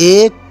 1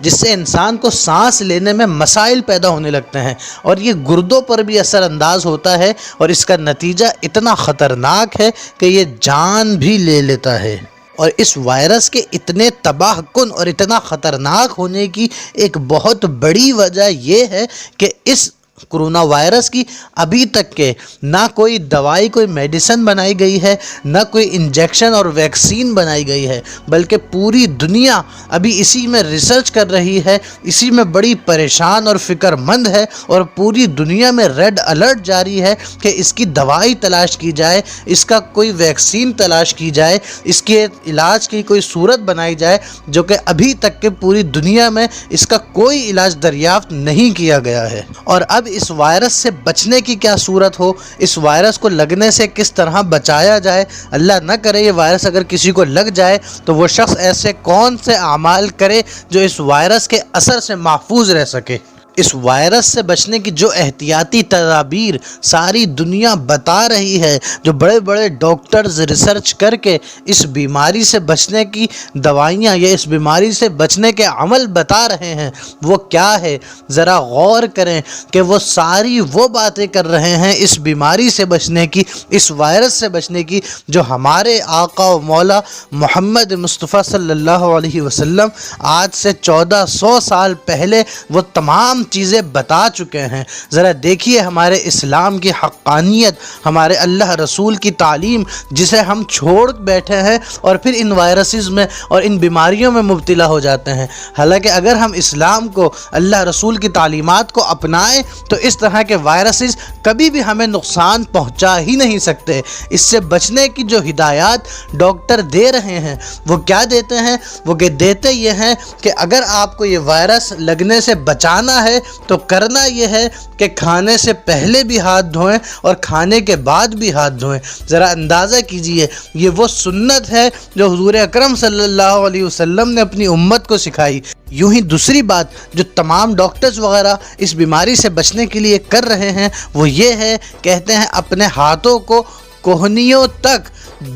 جس سے انسان کو سانس لینے میں مسائل پیدا ہونے لگتے ہیں اور یہ گردوں پر بھی اثر انداز ہوتا ہے اور اس کا نتیجہ اتنا خطرناک ہے کہ یہ جان بھی لے لیتا ہے۔ اور اس وائرس کے اتنے تباہ کن اور اتنا خطرناک ہونے کی ایک بہت بڑی وجہ یہ ہے کہ اس کرونا وائرس کی ابھی تک کے نہ کوئی دوائی کوئی میڈیسن بنائی گئی ہے، نہ کوئی انجیکشن اور ویکسین بنائی گئی ہے، بلکہ پوری دنیا ابھی اسی میں ریسرچ کر رہی ہے، اسی میں بڑی پریشان اور فکر مند ہے، اور پوری دنیا میں ریڈ الرٹ جاری ہے کہ اس کی دوائی تلاش کی جائے، اس کا کوئی ویکسین تلاش کی جائے، اس کے علاج کی کوئی صورت بنائی جائے، جو کہ ابھی تک کے پوری دنیا میں اس کا کوئی علاج دریافت نہیں کیا گیا ہے۔ اور اب اس وائرس سے بچنے کی کیا صورت ہو، اس وائرس کو لگنے سے کس طرح بچایا جائے، اللہ نہ کرے یہ وائرس اگر کسی کو لگ جائے تو وہ شخص ایسے کون سے اعمال کرے جو اس وائرس کے اثر سے محفوظ رہ سکے۔ اس وائرس سے بچنے کی جو احتیاطی تدابیر ساری دنیا بتا رہی ہے، جو بڑے بڑے ڈاکٹرز ریسرچ کر کے اس بیماری سے بچنے کی دوائیاں یا اس بیماری سے بچنے کے عمل بتا رہے ہیں، وہ کیا ہے؟ ذرا غور کریں کہ وہ ساری وہ باتیں کر رہے ہیں اس بیماری سے بچنے کی، اس وائرس سے بچنے کی، جو ہمارے آقا و مولا محمد مصطفیٰ صلی اللہ علیہ وسلم آج سے 1400 سال پہلے وہ تمام چیزیں بتا چکے ہیں۔ ذرا دیکھیے ہمارے اسلام کی حقانیت، ہمارے اللہ رسول کی تعلیم، جسے ہم چھوڑ بیٹھے ہیں اور پھر ان وائرسز میں اور ان بیماریوں میں مبتلا ہو جاتے ہیں۔ حالانکہ اگر ہم اسلام کو، اللہ رسول کی تعلیمات کو اپنائیں تو اس طرح کے وائرسز کبھی بھی ہمیں نقصان پہنچا ہی نہیں سکتے۔ اس سے بچنے کی جو ہدایات ڈاکٹر دے رہے ہیں وہ کیا دیتے ہیں؟ وہ دیتے یہ ہیں کہ اگر آپ کو یہ وائرس لگنے سے بچانا ہے تو کرنا یہ ہے کہ کھانے سے پہلے بھی ہاتھ دھوئیں اور کھانے کے بعد بھی ہاتھ دھوئیں۔ ذرا اندازہ کیجئے، یہ وہ سنت ہے جو حضور اکرم صلی اللہ علیہ وسلم نے اپنی امت کو سکھائی۔ یوں ہی دوسری بات جو تمام ڈاکٹرز وغیرہ اس بیماری سے بچنے کے لیے کر رہے ہیں وہ یہ ہے، کہتے ہیں اپنے ہاتھوں کو کوہنیوں تک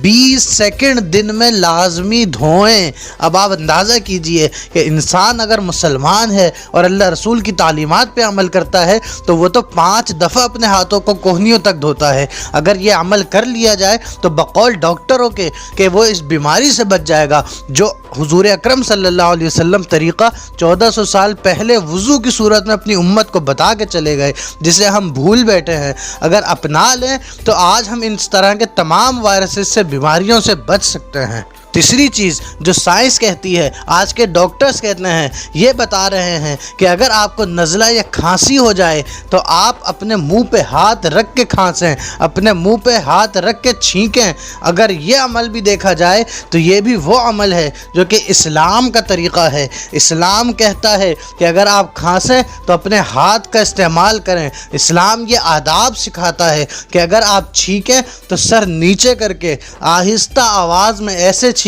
20 سیکنڈ دن میں لازمی دھوئیں۔ اب آپ اندازہ کیجئے کہ انسان اگر مسلمان ہے اور اللہ رسول کی تعلیمات پہ عمل کرتا ہے تو وہ تو 5 دفعہ اپنے ہاتھوں کو کوہنیوں تک دھوتا ہے۔ اگر یہ عمل کر لیا جائے تو بقول ڈاکٹروں کے کہ وہ اس بیماری سے بچ جائے گا، جو حضور اکرم صلی اللہ علیہ وسلم طریقہ 1400 سال پہلے وضو کی صورت میں اپنی امت کو بتا کے چلے گئے، جسے ہم بھول بیٹھے ہیں۔ اگر اپنا لیں تو آج ہم اس طرح کے تمام وائرسز سے، بیماریوں سے بچ سکتے ہیں۔ تیسری چیز جو سائنس کہتی ہے، آج کے ڈاکٹرز کہتے ہیں، یہ بتا رہے ہیں کہ اگر آپ کو نزلہ یا کھانسی ہو جائے تو آپ اپنے منہ پہ ہاتھ رکھ کے کھانسیں، اپنے منہ پہ ہاتھ رکھ کے چھینکیں۔ اگر یہ عمل بھی دیکھا جائے تو یہ بھی وہ عمل ہے جو کہ اسلام کا طریقہ ہے۔ اسلام کہتا ہے کہ اگر آپ کھانسیں تو اپنے ہاتھ کا استعمال کریں۔ اسلام یہ آداب سکھاتا ہے کہ اگر آپ چھینکیں تو سر نیچے کر کے آہستہ آواز میں ایسے چھینکیں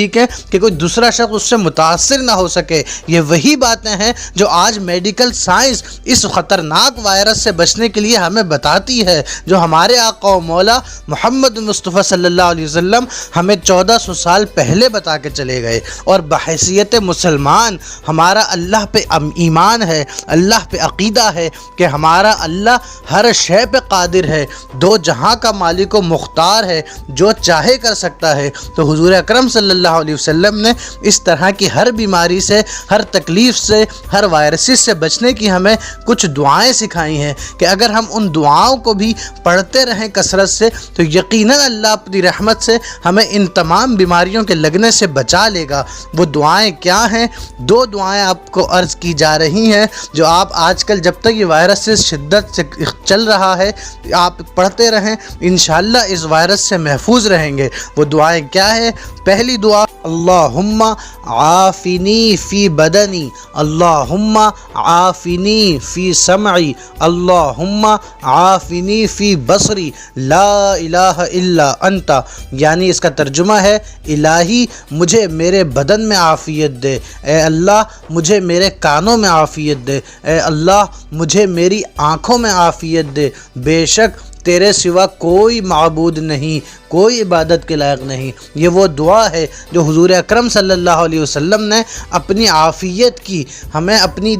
کہ کوئی دوسرا شخص اس سے متاثر نہ ہو سکے۔ یہ وہی باتیں ہیں جو آج میڈیکل سائنس اس خطرناک وائرس سے بچنے کے لیے ہمیں بتاتی ہے، جو ہمارے آقا و مولا محمد مصطفیٰ صلی اللہ علیہ وسلم ہمیں 1400 سال پہلے بتا کے چلے گئے۔ اور بحیثیت مسلمان ہمارا اللہ پہ ایمان ہے، اللہ پہ عقیدہ ہے کہ ہمارا اللہ ہر شے پہ قادر ہے، دو جہاں کا مالک و مختار ہے، جو چاہے کر سکتا ہے۔ تو حضور اکرم صلی اللہ علیہ وسلم نے اس طرح کی ہر بیماری سے، ہر تکلیف سے، ہر وائرسز سے بچنے کی ہمیں کچھ دعائیں سکھائی ہیں کہ اگر ہم ان دعاؤں کو بھی پڑھتے رہیں کثرت سے تو یقیناً اللہ اپنی رحمت سے ہمیں ان تمام بیماریوں کے لگنے سے بچا لے گا۔ وہ دعائیں کیا ہیں؟ 2 دعائیں آپ کو عرض کی جا رہی ہیں جو آپ آج کل جب تک یہ وائرس سے شدت سے چل رہا ہے آپ پڑھتے رہیں، انشاءاللہ اس وائرس سے محفوظ رہیں گے۔ وہ دعائیں کیا ہے؟ پہلی دعا، اللہم عافنی فی بدنی، اللہم عافنی فی سمعی، اللہم عافنی فی بصری، لا الہ الا انت۔ یعنی اس کا ترجمہ ہے، الہی مجھے میرے بدن میں عافیت دے، اے اللہ مجھے میرے کانوں میں عافیت دے، اے اللہ مجھے میری آنکھوں میں عافیت دے، بے شک تیرے سوا کوئی معبود نہیں، کوئی عبادت کے لائق نہیں۔ یہ وہ دعا ہے جو حضور اکرم صلی اللہ علیہ وسلم نے اپنی عافیت کی، ہمیں اپنی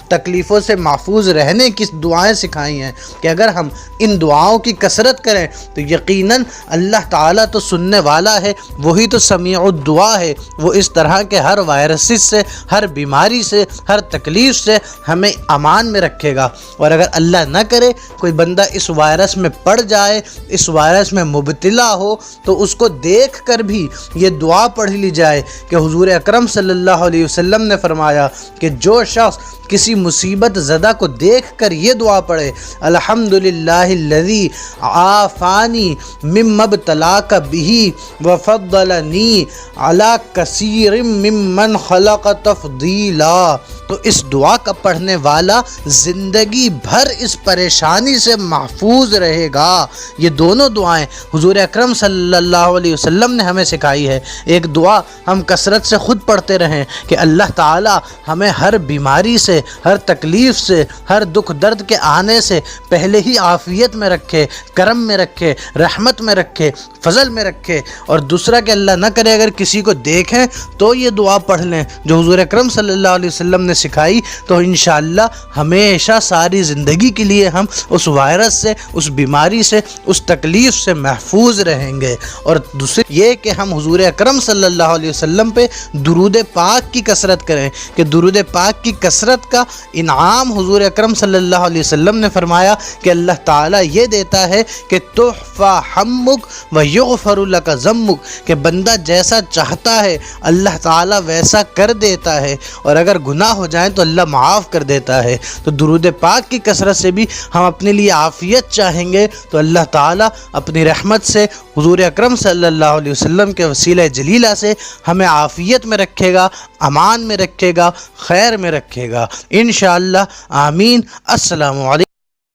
تکلیفوں سے محفوظ رہنے کی دعائیں سکھائی ہیں کہ اگر ہم ان دعاؤں کی کثرت کریں تو یقیناً اللہ تعالیٰ تو سننے والا ہے، وہی تو سمیع الدعا ہے، وہ اس طرح کے ہر وائرسز سے، ہر بیماری سے، ہر تکلیف سے ہمیں امان میں رکھے گا۔ اور اگر اللہ نہ کرے کوئی بندہ اس وائرس میں پڑ جائے، اس وائرس میں مبتلا ہو، تو اس کو دیکھ کر بھی یہ دعا پڑھ لی جائے کہ حضور اکرم صلی اللہ علیہ وسلم نے فرمایا کہ جو شخص کسی مصیبت زدہ کو دیکھ کر یہ دعا پڑھے، الحمدللہ الذی عافانی مما ابتلاک بہ وفضلنی علی کثیر ممن خلق تفضیلا، تو اس دعا کا پڑھنے والا زندگی بھر اس پریشانی سے محفوظ رہے گا۔ یہ دونوں دعائیں حضور اکرم صلی اللہ علیہ وسلم نے ہمیں سکھائی ہے۔ ایک دعا ہم کثرت سے خود پڑھتے رہیں کہ اللہ تعالی ہمیں ہر بیماری سے، ہر تکلیف سے، ہر دکھ درد کے آنے سے پہلے ہی عافیت میں رکھے، کرم میں رکھے، رحمت میں رکھے، فضل میں رکھے۔ اور دوسرا کہ اللہ نہ کرے اگر کسی کو دیکھیں تو یہ دعا پڑھ لیں جو حضور اکرم صلی اللہ علیہ وسلم نے سکھائی، تو انشاءاللہ ہمیشہ ساری زندگی کے لیے ہم اس وائرس سے، اس بیماری سے، اس تکلیف سے محفوظ رہیں گے۔ اور دوسری یہ کہ ہم حضور اکرم صلی اللہ علیہ وسلم پہ درود پاک کی کثرت کریں کہ درود پاک کی کثرت کا انعام حضور اکرم صلی اللہ علیہ وسلم نے فرمایا کہ اللہ تعالیٰ یہ دیتا ہے کہ تحفہ ہمک و یغفر لک ذمک، کہ بندہ جیسا چاہتا ہے اللہ تعالیٰ ویسا کر دیتا ہے، اور اگر گناہ ہو جائیں تو اللہ معاف کر دیتا ہے۔ تو درود پاک کی کثرت سے بھی ہم اپنے لیے عافیت چاہیں گے تو اللہ تعالیٰ اپنی رحمت سے حضور اکرم صلی اللہ علیہ وسلم کے وسیلہ جلیلہ سے ہمیں عافیت میں رکھے گا، امان میں رکھے گا، خیر میں رکھے گا انشاءاللہ۔ آمین۔ السلام علیکم۔